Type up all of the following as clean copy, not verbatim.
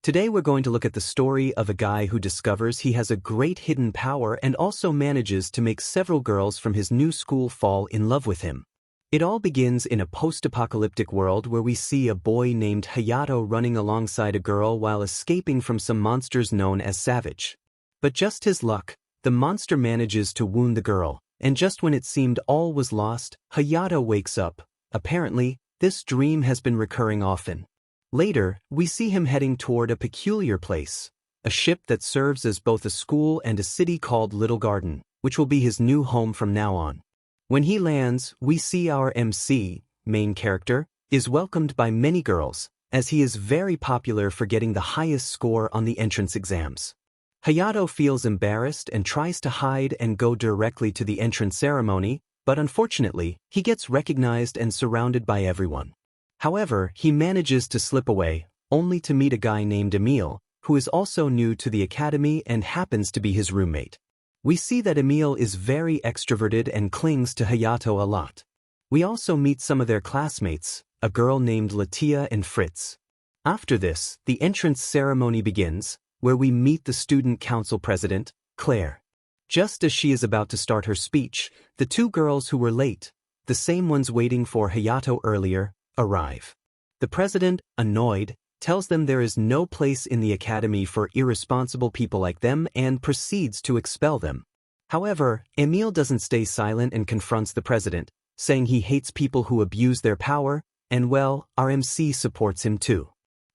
Today we're going to look at the story of a guy who discovers he has a great hidden power and also manages to make several girls from his new school fall in love with him. It all begins in a post-apocalyptic world where we see a boy named Hayato running alongside a girl while escaping from some monsters known as Savage. But just his luck, the monster manages to wound the girl, and just when it seemed all was lost, Hayato wakes up. Apparently, this dream has been recurring often. Later, we see him heading toward a peculiar place, a ship that serves as both a school and a city called Little Garden, which will be his new home from now on. When he lands, we see our MC, main character, is welcomed by many girls, as he is very popular for getting the highest score on the entrance exams. Hayato feels embarrassed and tries to hide and go directly to the entrance ceremony, but unfortunately, he gets recognized and surrounded by everyone. However, he manages to slip away, only to meet a guy named Emil, who is also new to the academy and happens to be his roommate. We see that Emil is very extroverted and clings to Hayato a lot. We also meet some of their classmates, a girl named Latia and Fritz. After this, the entrance ceremony begins, where we meet the student council president, Claire. Just as she is about to start her speech, the two girls who were late, the same ones waiting for Hayato earlier, arrive. The president, annoyed, tells them there is no place in the academy for irresponsible people like them and proceeds to expel them. However, Emil doesn't stay silent and confronts the president, saying he hates people who abuse their power, and well, our MC supports him too.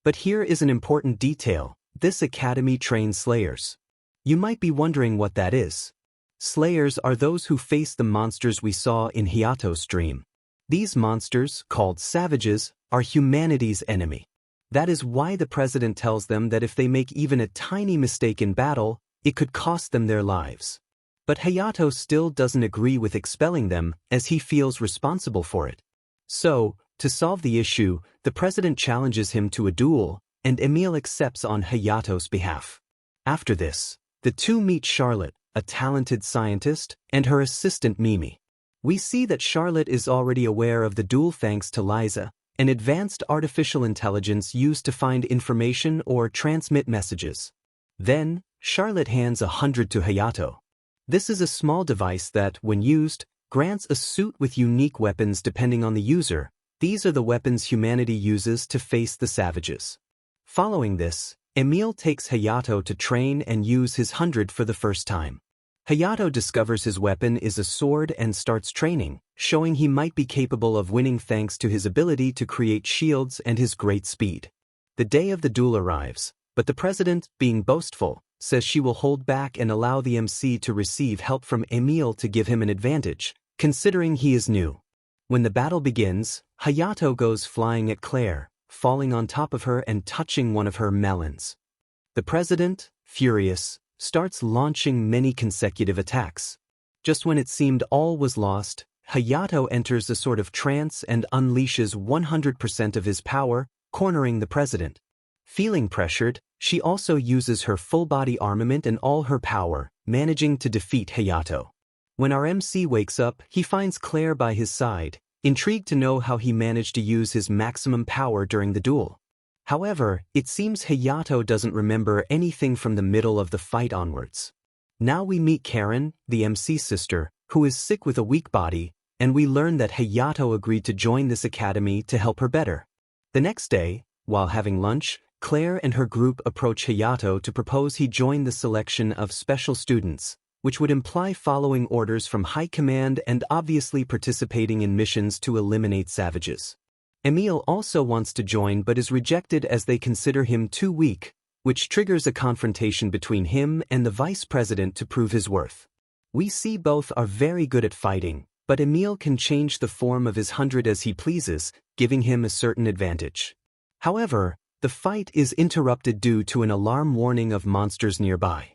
But here is an important detail: this academy trains slayers. You might be wondering what that is. Slayers are those who face the monsters we saw in Hayato's dream. These monsters, called savages, are humanity's enemy. That is why the president tells them that if they make even a tiny mistake in battle, it could cost them their lives. But Hayato still doesn't agree with expelling them, as he feels responsible for it. So, to solve the issue, the president challenges him to a duel, and Emil accepts on Hayato's behalf. After this, the two meet Charlotte, a talented scientist, and her assistant Mimi. We see that Charlotte is already aware of the duel thanks to Liza, an advanced artificial intelligence used to find information or transmit messages. Then, Charlotte hands 100 to Hayato. This is a small device that, when used, grants a suit with unique weapons depending on the user. These are the weapons humanity uses to face the savages. Following this, Emil takes Hayato to train and use his 100 for the first time. Hayato discovers his weapon is a sword and starts training, showing he might be capable of winning thanks to his ability to create shields and his great speed. The day of the duel arrives, but the president, being boastful, says she will hold back and allow the MC to receive help from Emil to give him an advantage, considering he is new. When the battle begins, Hayato goes flying at Claire, falling on top of her and touching one of her melons. The president, furious, starts launching many consecutive attacks. Just when it seemed all was lost, Hayato enters a sort of trance and unleashes 100% of his power, cornering the president. Feeling pressured, she also uses her full-body armament and all her power, managing to defeat Hayato. When our MC wakes up, he finds Claire by his side, intrigued to know how he managed to use his maximum power during the duel. However, it seems Hayato doesn't remember anything from the middle of the fight onwards. Now we meet Karen, the MC's sister, who is sick with a weak body, and we learn that Hayato agreed to join this academy to help her better. The next day, while having lunch, Claire and her group approach Hayato to propose he join the selection of special students, which would imply following orders from high command and obviously participating in missions to eliminate savages. Emil also wants to join but is rejected as they consider him too weak, which triggers a confrontation between him and the vice president to prove his worth. We see both are very good at fighting, but Emil can change the form of his 100 as he pleases, giving him a certain advantage. However, the fight is interrupted due to an alarm warning of monsters nearby.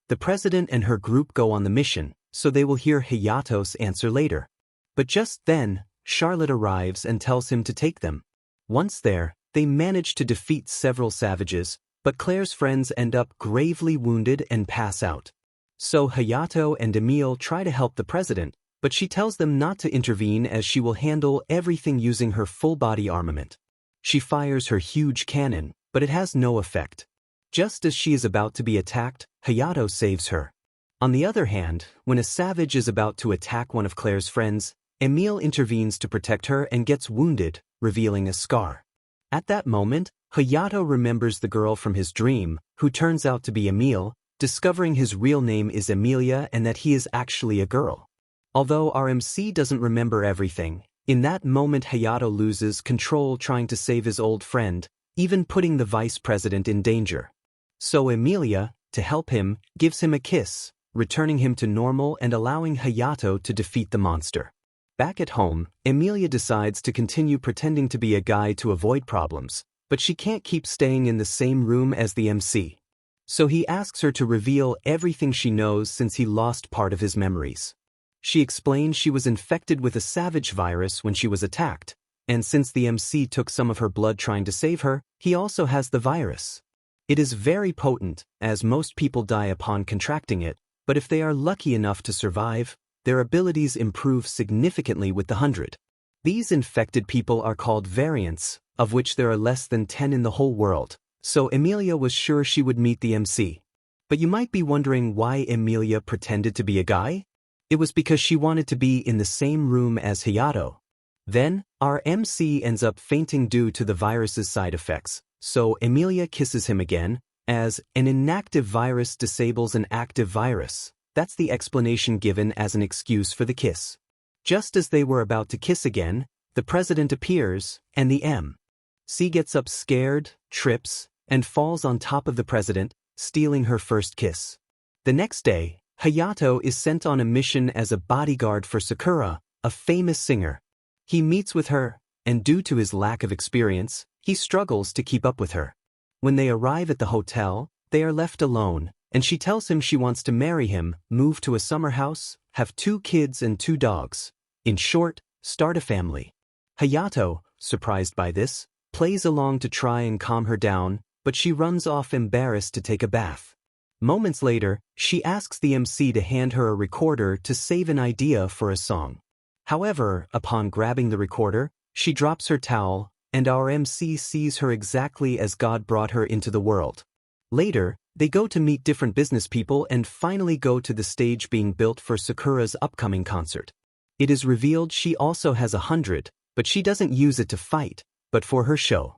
The president and her group go on the mission, so they will hear Hayato's answer later. But just then, Charlotte arrives and tells him to take them. Once there, they manage to defeat several savages, but Claire's friends end up gravely wounded and pass out. So Hayato and Emil try to help the president, but she tells them not to intervene as she will handle everything using her full-body armament. She fires her huge cannon, but it has no effect. Just as she is about to be attacked, Hayato saves her. On the other hand, when a savage is about to attack one of Claire's friends, Emil intervenes to protect her and gets wounded, revealing a scar. At that moment, Hayato remembers the girl from his dream, who turns out to be Emil, discovering his real name is Emilia and that he is actually a girl. Although RMC doesn't remember everything, in that moment Hayato loses control trying to save his old friend, even putting the vice president in danger. So Emilia, to help him, gives him a kiss, returning him to normal and allowing Hayato to defeat the monster. Back at home, Emilia decides to continue pretending to be a guy to avoid problems, but she can't keep staying in the same room as the MC. So he asks her to reveal everything she knows since he lost part of his memories. She explains she was infected with a savage virus when she was attacked, and since the MC took some of her blood trying to save her, he also has the virus. It is very potent, as most people die upon contracting it, but if they are lucky enough to survive, their abilities improve significantly with the 100. These infected people are called variants, of which there are less than 10 in the whole world, so Emilia was sure she would meet the MC. But you might be wondering why Emilia pretended to be a guy? It was because she wanted to be in the same room as Hayato. Then, our MC ends up fainting due to the virus's side effects, so Emilia kisses him again, as an inactive virus disables an active virus. That's the explanation given as an excuse for the kiss. Just as they were about to kiss again, the president appears, and the MC gets up scared, trips, and falls on top of the president, stealing her first kiss. The next day, Hayato is sent on a mission as a bodyguard for Sakura, a famous singer. He meets with her, and due to his lack of experience, he struggles to keep up with her. When they arrive at the hotel, they are left alone, and she tells him she wants to marry him, move to a summer house, have 2 kids and 2 dogs. In short, start a family. Hayato, surprised by this, plays along to try and calm her down, but she runs off embarrassed to take a bath. Moments later, she asks the MC to hand her a recorder to save an idea for a song. However, upon grabbing the recorder, she drops her towel, and our MC sees her exactly as God brought her into the world. Later, they go to meet different business people and finally go to the stage being built for Sakura's upcoming concert. It is revealed she also has 100, but she doesn't use it to fight, but for her show.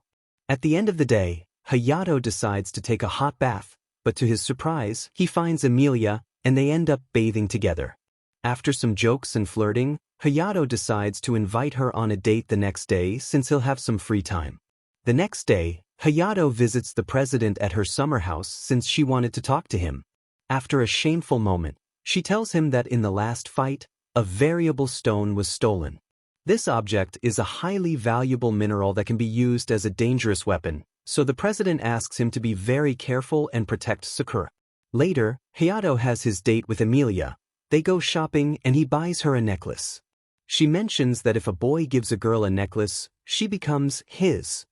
At the end of the day, Hayato decides to take a hot bath, but to his surprise, he finds Emilia, and they end up bathing together. After some jokes and flirting, Hayato decides to invite her on a date the next day since he'll have some free time. The next day, Hayato visits the president at her summer house since she wanted to talk to him. After a shameful moment, she tells him that in the last fight, a variable stone was stolen. This object is a highly valuable mineral that can be used as a dangerous weapon, so the president asks him to be very careful and protect Sakura. Later, Hayato has his date with Emilia. They go shopping and he buys her a necklace. She mentions that if a boy gives a girl a necklace, she becomes his.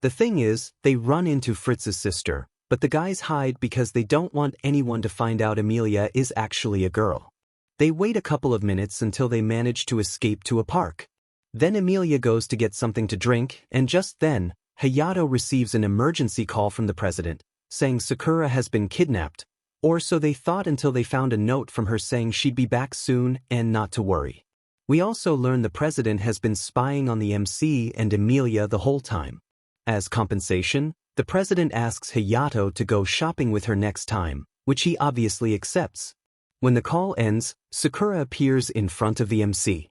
The thing is, they run into Fritz's sister, but the guys hide because they don't want anyone to find out Emilia is actually a girl. They wait a couple of minutes until they manage to escape to a park. Then Emilia goes to get something to drink, and just then, Hayato receives an emergency call from the president, saying Sakura has been kidnapped, or so they thought until they found a note from her saying she'd be back soon and not to worry. We also learn the president has been spying on the MC and Emilia the whole time. As compensation, the president asks Hayato to go shopping with her next time, which he obviously accepts. When the call ends, Sakura appears in front of the MC.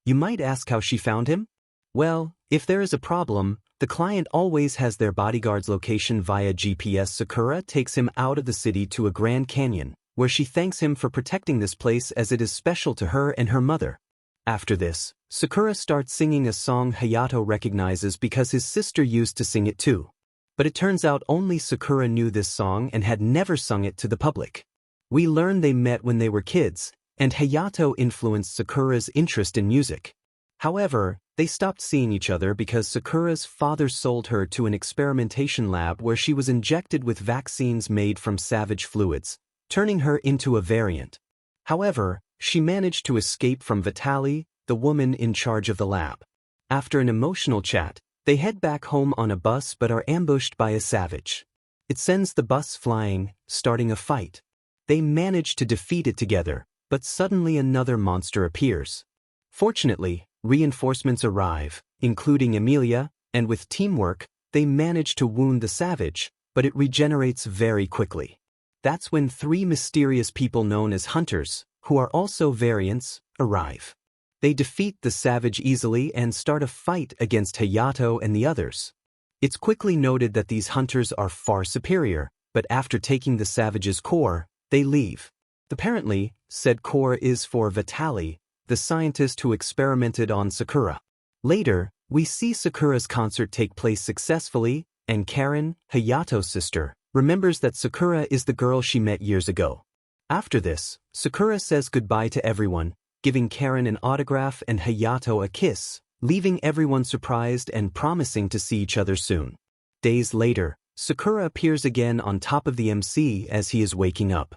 You might ask how she found him? Well, if there is a problem, the client always has their bodyguard's location via GPS. Sakura takes him out of the city to a Grand Canyon, where she thanks him for protecting this place as it is special to her and her mother. After this, Sakura starts singing a song Hayato recognizes because his sister used to sing it too. But it turns out only Sakura knew this song and had never sung it to the public. We learn they met when they were kids, and Hayato influenced Sakura's interest in music. However, they stopped seeing each other because Sakura's father sold her to an experimentation lab where she was injected with vaccines made from savage fluids, turning her into a variant. However, she managed to escape from Vitali, the woman in charge of the lab. After an emotional chat, they head back home on a bus but are ambushed by a savage. It sends the bus flying, starting a fight. They manage to defeat it together, but suddenly another monster appears. Fortunately, reinforcements arrive, including Emilia, and with teamwork, they manage to wound the savage, but it regenerates very quickly. That's when 3 mysterious people known as hunters, who are also variants, arrive. They defeat the savage easily and start a fight against Hayato and the others. It's quickly noted that these hunters are far superior, but after taking the savage's core, they leave. Apparently, said core is for Vitaly, the scientist who experimented on Sakura. Later, we see Sakura's concert take place successfully, and Karen, Hayato's sister, remembers that Sakura is the girl she met years ago. After this, Sakura says goodbye to everyone, giving Karen an autograph and Hayato a kiss, leaving everyone surprised and promising to see each other soon. Days later, Sakura appears again on top of the MC as he is waking up.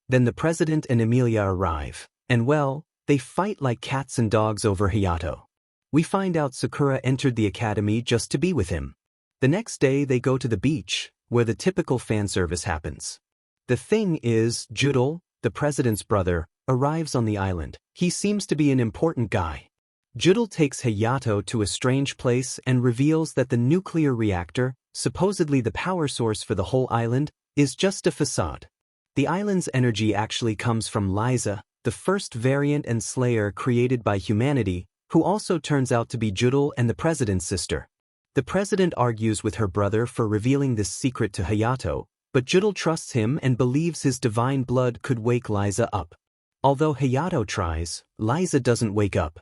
Then the president and Emilia arrive, and well, they fight like cats and dogs over Hayato. We find out Sakura entered the academy just to be with him. The next day they go to the beach, where the typical fan service happens. The thing is, Judel, the president's brother, arrives on the island. He seems to be an important guy. Judel takes Hayato to a strange place and reveals that the nuclear reactor, supposedly the power source for the whole island, is just a facade. The island's energy actually comes from Liza, the first variant and slayer created by humanity, who also turns out to be Judel and the president's sister. The president argues with her brother for revealing this secret to Hayato, but Judel trusts him and believes his divine blood could wake Liza up. Although Hayato tries, Liza doesn't wake up.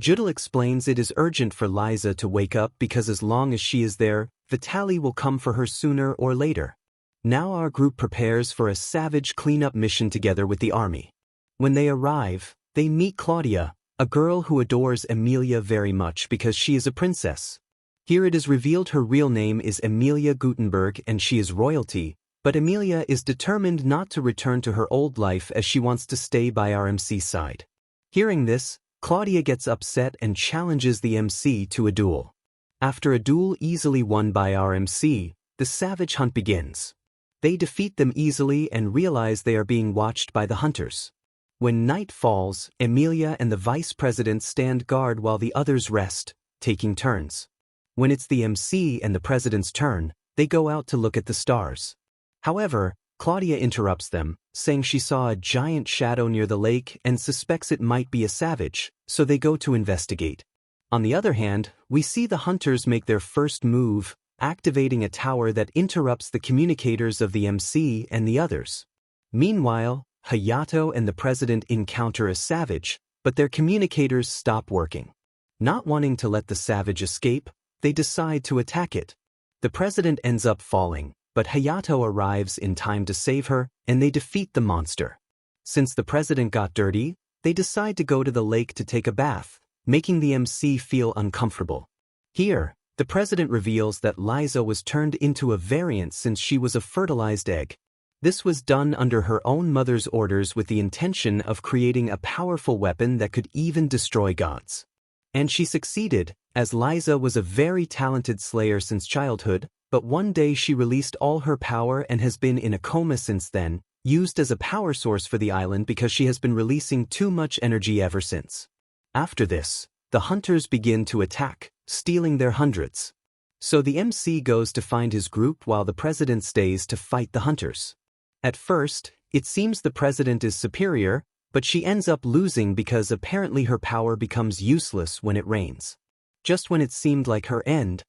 Judel explains it is urgent for Liza to wake up because as long as she is there, Vitaly will come for her sooner or later. Now our group prepares for a savage cleanup mission together with the army. When they arrive, they meet Claudia, a girl who adores Emilia very much because she is a princess. Here it is revealed her real name is Emilia Gutenberg and she is royalty, but Emilia is determined not to return to her old life as she wants to stay by our MC's side. Hearing this, Claudia gets upset and challenges the MC to a duel. After a duel easily won by our MC, the savage hunt begins. They defeat them easily and realize they are being watched by the hunters. When night falls, Emilia and the vice president stand guard while the others rest, taking turns. When it's the MC and the president's turn, they go out to look at the stars. However, Claudia interrupts them, saying she saw a giant shadow near the lake and suspects it might be a savage, so they go to investigate. On the other hand, we see the hunters make their first move, activating a tower that interrupts the communicators of the MC and the others. Meanwhile, Hayato and the president encounter a savage, but their communicators stop working. Not wanting to let the savage escape, they decide to attack it. The president ends up falling, but Hayato arrives in time to save her, and they defeat the monster. Since the president got dirty, they decide to go to the lake to take a bath, making the MC feel uncomfortable. Here, the president reveals that Liza was turned into a variant since she was a fertilized egg. This was done under her own mother's orders with the intention of creating a powerful weapon that could even destroy gods. And she succeeded, as Liza was a very talented slayer since childhood, but one day she released all her power and has been in a coma since then, used as a power source for the island because she has been releasing too much energy ever since. After this, the hunters begin to attack, stealing their hundreds. So the MC goes to find his group while the president stays to fight the hunters. At first, it seems the president is superior, but she ends up losing because apparently her power becomes useless when it rains. Just when it seemed like her end,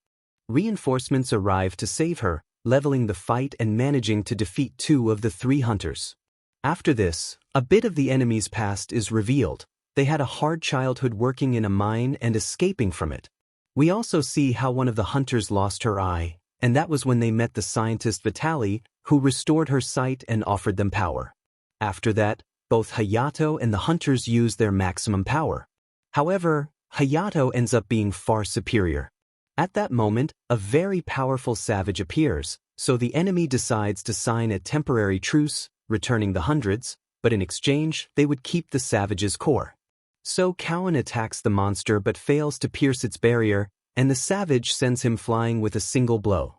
reinforcements arrive to save her, leveling the fight and managing to defeat 2 of the 3 hunters. After this, a bit of the enemy's past is revealed. They had a hard childhood working in a mine and escaping from it. We also see how one of the hunters lost her eye, and that was when they met the scientist Vitaly, who restored her sight and offered them power. After that, both Hayato and the hunters use their maximum power. However, Hayato ends up being far superior. At that moment, a very powerful savage appears, so the enemy decides to sign a temporary truce, returning the hundreds, but in exchange, they would keep the savage's core. So Cowan attacks the monster but fails to pierce its barrier, and the savage sends him flying with a single blow.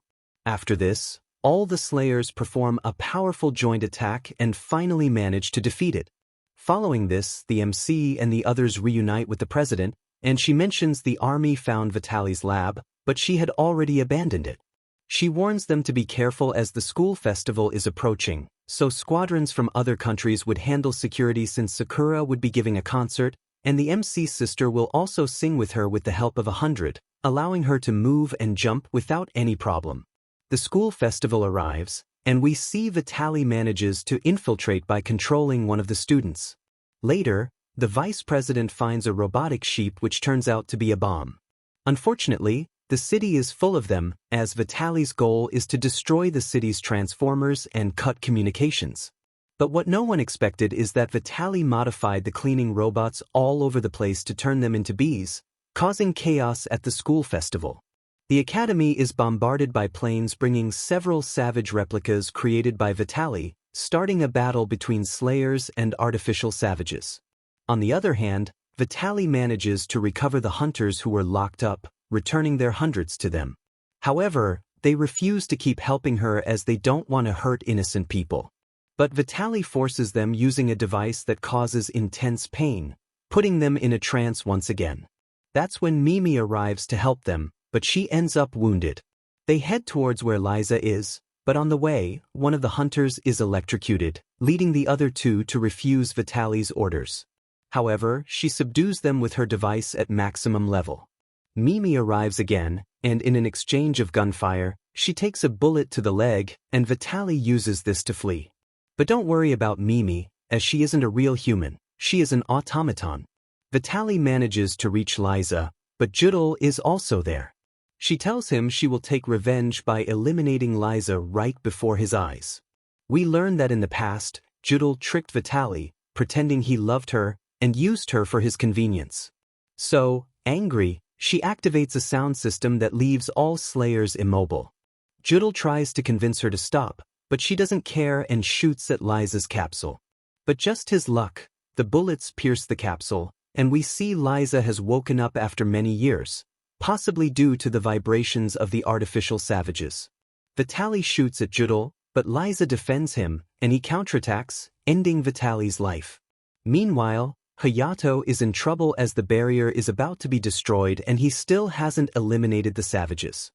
After this, all the Slayers perform a powerful joint attack and finally manage to defeat it. Following this, the MC and the others reunite with the president, and she mentions the army found Vitaly's lab, but she had already abandoned it. She warns them to be careful as the school festival is approaching, so squadrons from other countries would handle security since Sakura would be giving a concert, and the MC's sister will also sing with her with the help of 100, allowing her to move and jump without any problem. The school festival arrives, and we see Vitaly manages to infiltrate by controlling one of the students. Later, the vice president finds a robotic sheep which turns out to be a bomb. Unfortunately, the city is full of them, as Vitaly's goal is to destroy the city's transformers and cut communications. But what no one expected is that Vitaly modified the cleaning robots all over the place to turn them into bees, causing chaos at the school festival. The academy is bombarded by planes bringing several savage replicas created by Vitaly, starting a battle between Slayers and artificial savages. On the other hand, Vitaly manages to recover the hunters who were locked up, returning their hundreds to them. However, they refuse to keep helping her as they don't want to hurt innocent people. But Vitaly forces them using a device that causes intense pain, putting them in a trance once again. That's when Mimi arrives to help them, but she ends up wounded. They head towards where Liza is, but on the way, one of the hunters is electrocuted, leading the other two to refuse Vitaly's orders. However, she subdues them with her device at maximum level. Mimi arrives again, and in an exchange of gunfire, she takes a bullet to the leg, and Vitaly uses this to flee. But don't worry about Mimi, as she isn't a real human, she is an automaton. Vitaly manages to reach Liza, but Judel is also there. She tells him she will take revenge by eliminating Liza right before his eyes. We learn that in the past, Judel tricked Vitaly, pretending he loved her, and used her for his convenience. So, angry, she activates a sound system that leaves all Slayers immobile. Judel tries to convince her to stop, but she doesn't care and shoots at Liza's capsule. But just his luck, the bullets pierce the capsule, and we see Liza has woken up after many years, possibly due to the vibrations of the artificial savages. Vitaly shoots at Judel, but Liza defends him, and he counterattacks, ending Vitaly's life. Meanwhile, Hayato is in trouble as the barrier is about to be destroyed and he still hasn't eliminated the savages.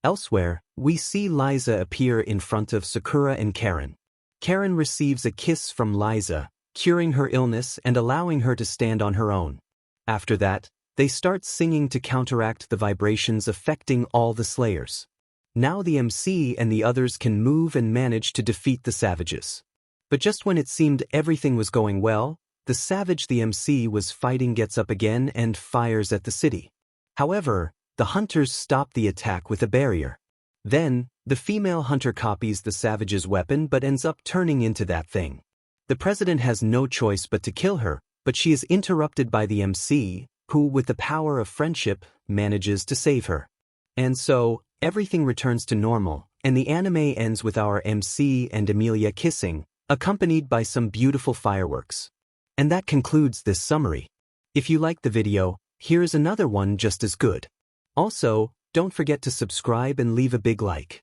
Elsewhere, we see Liza appear in front of Sakura and Karen. Karen receives a kiss from Liza, curing her illness and allowing her to stand on her own. After that, they start singing to counteract the vibrations affecting all the Slayers. Now the MC and the others can move and manage to defeat the savages. But just when it seemed everything was going well, the savage the MC was fighting gets up again and fires at the city. However, the hunters stop the attack with a barrier. Then, the female hunter copies the savage's weapon but ends up turning into that thing. The president has no choice but to kill her, but she is interrupted by the MC, who, with the power of friendship, manages to save her. And so, everything returns to normal, and the anime ends with our MC and Emilia kissing, accompanied by some beautiful fireworks. And that concludes this summary. If you liked the video, here is another one just as good. Also, don't forget to subscribe and leave a big like.